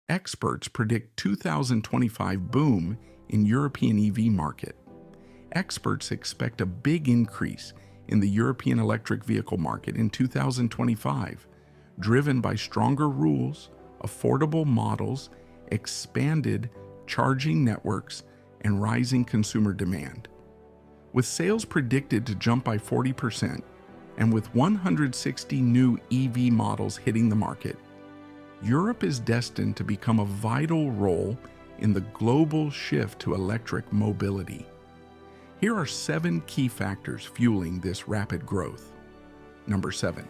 Experts predict 2025 boom in European EV market. Experts expect a big increase in the European electric vehicle market in 2025, driven by stronger rules, affordable models, expanded charging networks, and rising consumer demand. With sales predicted to jump by 40%, and with 160 new EV models hitting the market, Europe is destined to become a vital role in the global shift to electric mobility. Here are 7 key factors fueling this rapid growth. Number 7,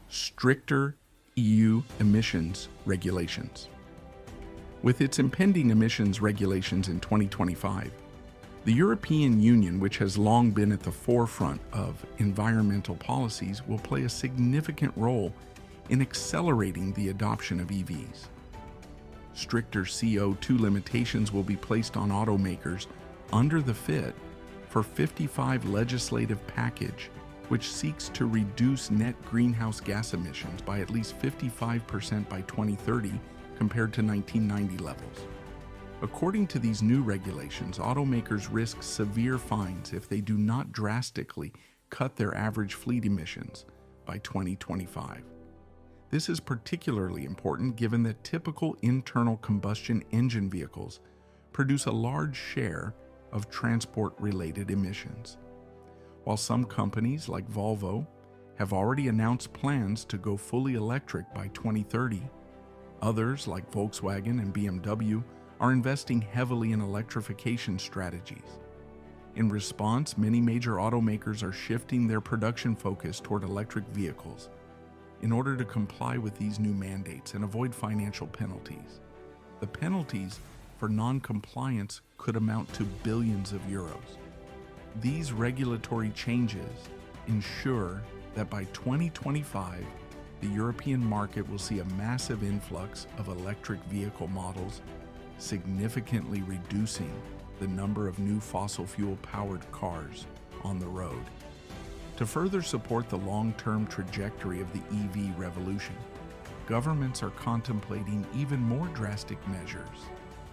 stricter EU emissions regulations. With its impending emissions regulations in 2025, the European Union, which has long been at the forefront of environmental policies, will play a significant role in accelerating the adoption of EVs. Stricter CO2 limitations will be placed on automakers under the Fit for 55 legislative package, which seeks to reduce net greenhouse gas emissions by at least 55% by 2030 compared to 1990 levels. According to these new regulations, automakers risk severe fines if they do not drastically cut their average fleet emissions by 2025. This is particularly important given that typical internal combustion engine vehicles produce a large share of transport-related emissions. While some companies, like Volvo, have already announced plans to go fully electric by 2030, others, like Volkswagen and BMW, are investing heavily in electrification strategies. In response, many major automakers are shifting their production focus toward electric vehicles in order to comply with these new mandates and avoid financial penalties. The penalties for non-compliance could amount to billions of euros. These regulatory changes ensure that by 2025, the European market will see a massive influx of electric vehicle models, significantly reducing the number of new fossil fuel-powered cars on the road. To further support the long-term trajectory of the EV revolution, governments are contemplating even more drastic measures,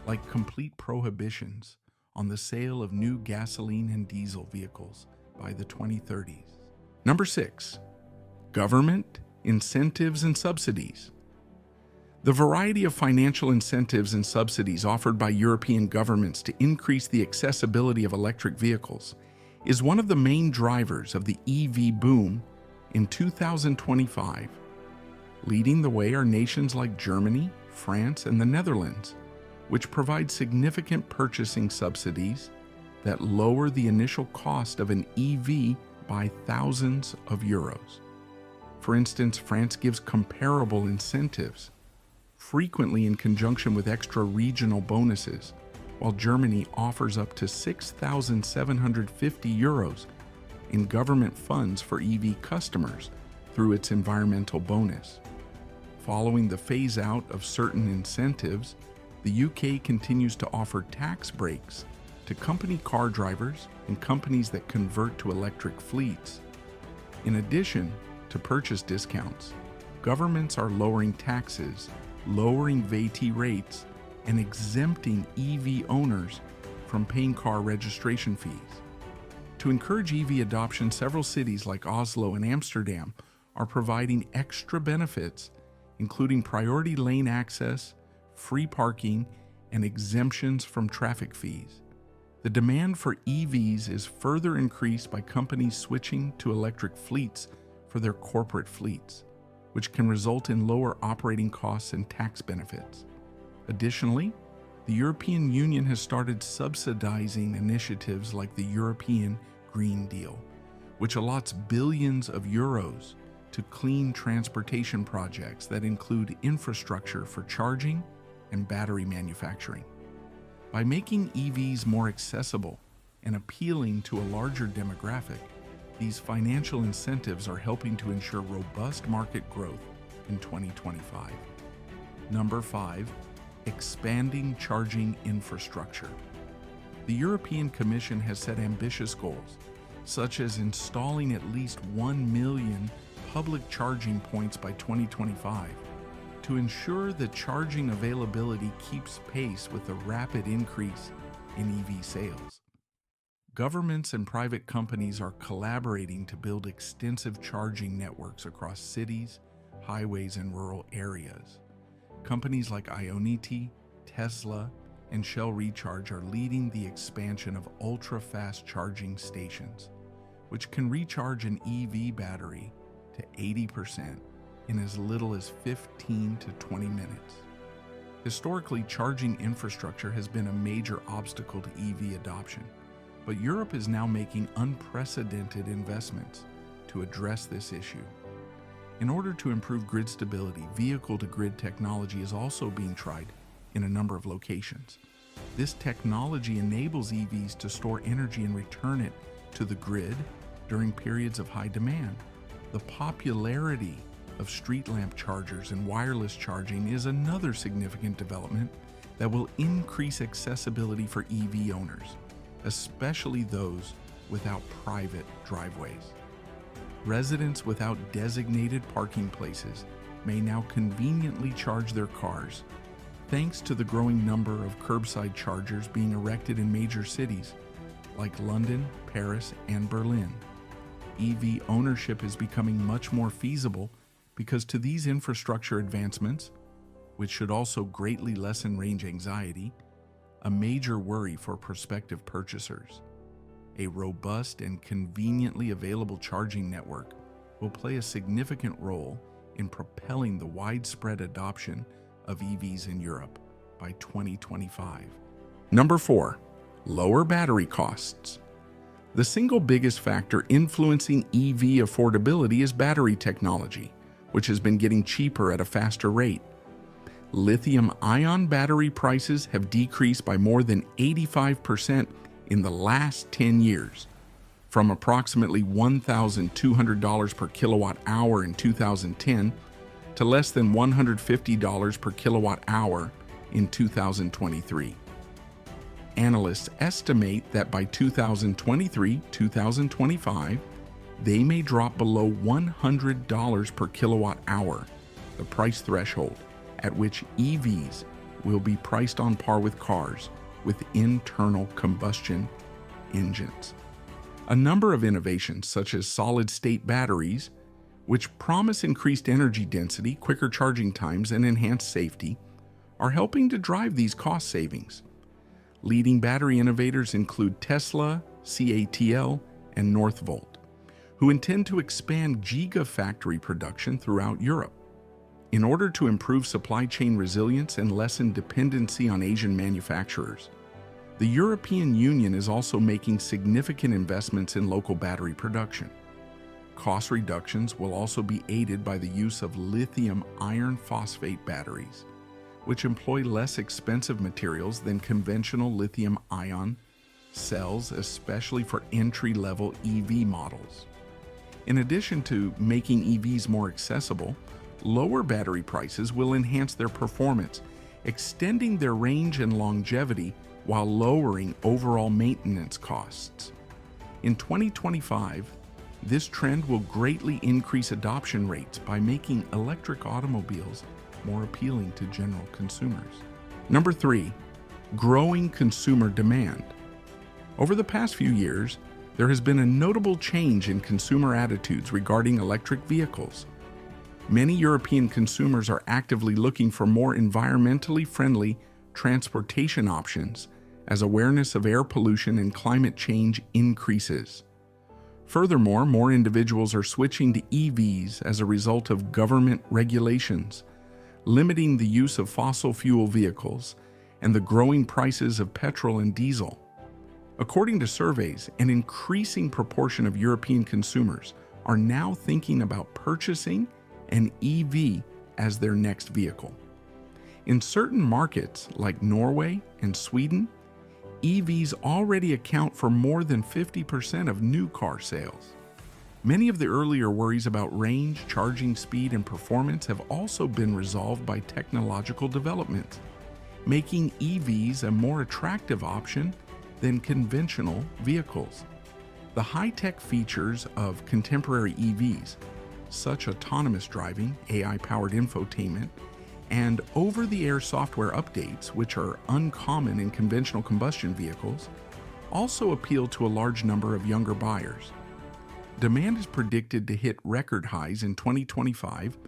like complete prohibitions on the sale of new gasoline and diesel vehicles by the 2030s. Number 6, government incentives and subsidies. The variety of financial incentives and subsidies offered by European governments to increase the accessibility of electric vehicles is one of the main drivers of the EV boom in 2025. Leading the way are nations like Germany, France, and the Netherlands, which provide significant purchasing subsidies that lower the initial cost of an EV by thousands of euros. For instance, France gives comparable incentives, frequently in conjunction with extra regional bonuses, while Germany offers up to 6,750 euros in government funds for EV customers through its environmental bonus. Following the phase-out of certain incentives, the UK continues to offer tax breaks to company car drivers and companies that convert to electric fleets. In addition to purchase discounts, governments are lowering taxes, lowering VAT rates, and exempting EV owners from paying car registration fees. To encourage EV adoption, several cities like Oslo and Amsterdam are providing extra benefits, including priority lane access, free parking, and exemptions from traffic fees. The demand for EVs is further increased by companies switching to electric fleets for their corporate fleets, which can result in lower operating costs and tax benefits. Additionally, the European Union has started subsidizing initiatives like the European Green Deal, which allots billions of euros to clean transportation projects that include infrastructure for charging and battery manufacturing. By making EVs more accessible and appealing to a larger demographic, these financial incentives are helping to ensure robust market growth in 2025. Number 5, expanding charging infrastructure. The European Commission has set ambitious goals, such as installing at least 1 million public charging points by 2025 to ensure that charging availability keeps pace with the rapid increase in EV sales. Governments and private companies are collaborating to build extensive charging networks across cities, highways, and rural areas. Companies like Ionity, Tesla, and Shell Recharge are leading the expansion of ultra-fast charging stations, which can recharge an EV battery to 80% in as little as 15 to 20 minutes. Historically, charging infrastructure has been a major obstacle to EV adoption, but Europe is now making unprecedented investments to address this issue. In order to improve grid stability, vehicle-to-grid technology is also being tried in a number of locations. This technology enables EVs to store energy and return it to the grid during periods of high demand. The popularity of street lamp chargers and wireless charging is another significant development that will increase accessibility for EV owners, especially those without private driveways. Residents without designated parking places may now conveniently charge their cars, thanks to the growing number of curbside chargers being erected in major cities like London, Paris, and Berlin. EV ownership is becoming much more feasible because to these infrastructure advancements, which should also greatly lessen range anxiety, a major worry for prospective purchasers. A robust and conveniently available charging network will play a significant role in propelling the widespread adoption of EVs in Europe by 2025. Number 4, lower battery costs. The single biggest factor influencing EV affordability is battery technology, which has been getting cheaper at a faster rate. Lithium-ion battery prices have decreased by more than 85% in the last 10 years, from approximately $1,200 per kilowatt hour in 2010 to less than $150 per kilowatt hour in 2023. Analysts estimate that by 2023-2025, they may drop below $100 per kilowatt hour, the price threshold at which EVs will be priced on par with cars with internal combustion engines. A number of innovations, such as solid-state batteries, which promise increased energy density, quicker charging times, and enhanced safety, are helping to drive these cost savings. Leading battery innovators include Tesla, CATL, and Northvolt, who intend to expand gigafactory production throughout Europe. In order to improve supply chain resilience and lessen dependency on Asian manufacturers, the European Union is also making significant investments in local battery production. Cost reductions will also be aided by the use of lithium iron phosphate batteries, which employ less expensive materials than conventional lithium-ion cells, especially for entry-level EV models. In addition to making EVs more accessible, lower battery prices will enhance their performance, extending their range and longevity while lowering overall maintenance costs. In 2025, this trend will greatly increase adoption rates by making electric automobiles more appealing to general consumers. Number 3, growing consumer demand. Over the past few years, there has been a notable change in consumer attitudes regarding electric vehicles. Many European consumers are actively looking for more environmentally friendly transportation options as awareness of air pollution and climate change increases. Furthermore, more individuals are switching to EVs as a result of government regulations, limiting the use of fossil fuel vehicles and the growing prices of petrol and diesel. According to surveys, an increasing proportion of European consumers are now thinking about purchasing an EV as their next vehicle. In certain markets like Norway and Sweden, EVs already account for more than 50% of new car sales. Many of the earlier worries about range, charging speed, and performance have also been resolved by technological developments, making EVs a more attractive option than conventional vehicles. The high-tech features of contemporary EVs, such autonomous driving, AI-powered infotainment, And over-the-air software updates, which are uncommon in conventional combustion vehicles, also appeal to a large number of younger buyers. Demand is predicted to hit record highs in 2025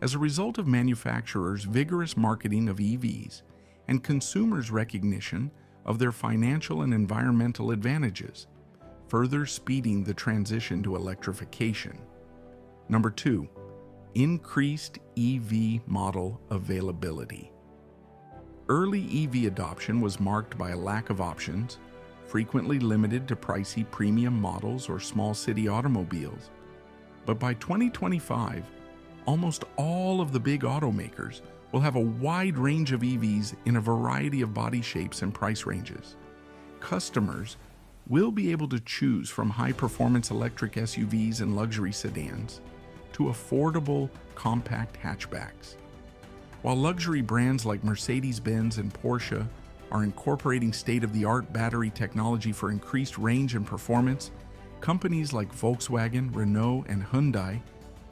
as a result of manufacturers' vigorous marketing of EVs and consumers' recognition of their financial and environmental advantages, further speeding the transition to electrification. Number 2, increased EV model availability. Early EV adoption was marked by a lack of options, frequently limited to pricey premium models or small city automobiles. But by 2025, almost all of the big automakers will have a wide range of EVs in a variety of body shapes and price ranges. Customers will be able to choose from high-performance electric SUVs and luxury sedans to affordable compact hatchbacks. While luxury brands like Mercedes-Benz and Porsche are incorporating state-of-the-art battery technology for increased range and performance, companies like Volkswagen, Renault, and Hyundai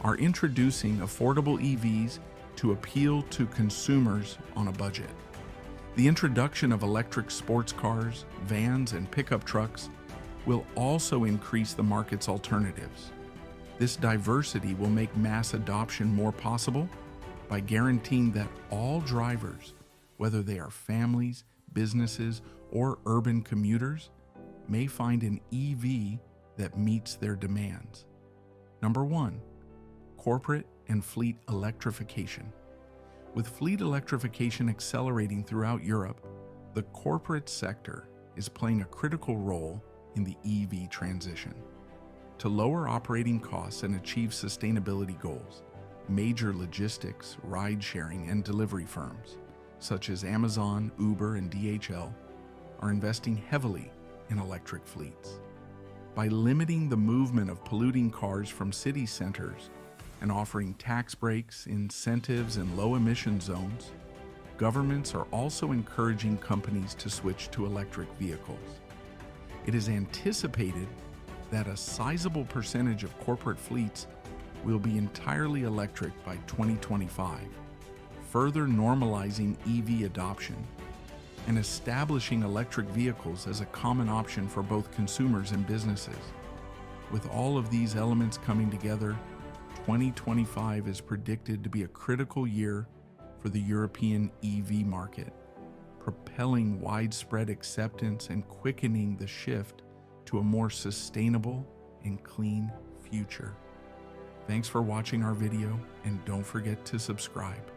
are introducing affordable EVs to appeal to consumers on a budget. The introduction of electric sports cars, vans, and pickup trucks will also increase the market's alternatives. This diversity will make mass adoption more possible by guaranteeing that all drivers, whether they are families, businesses, or urban commuters, may find an EV that meets their demands. Number 1, corporate and fleet electrification. With fleet electrification accelerating throughout Europe, the corporate sector is playing a critical role in the EV transition. To lower operating costs and achieve sustainability goals, major logistics, ride-sharing, and delivery firms, such as Amazon, Uber, and DHL, are investing heavily in electric fleets. By limiting the movement of polluting cars from city centers and offering tax breaks, incentives, and low-emission zones, governments are also encouraging companies to switch to electric vehicles. It is anticipated that a sizable percentage of corporate fleets will be entirely electric by 2025, further normalizing EV adoption and establishing electric vehicles as a common option for both consumers and businesses. With all of these elements coming together, 2025 is predicted to be a critical year for the European EV market, propelling widespread acceptance and quickening the shift to a more sustainable and clean future. Thanks for watching our video, and don't forget to subscribe.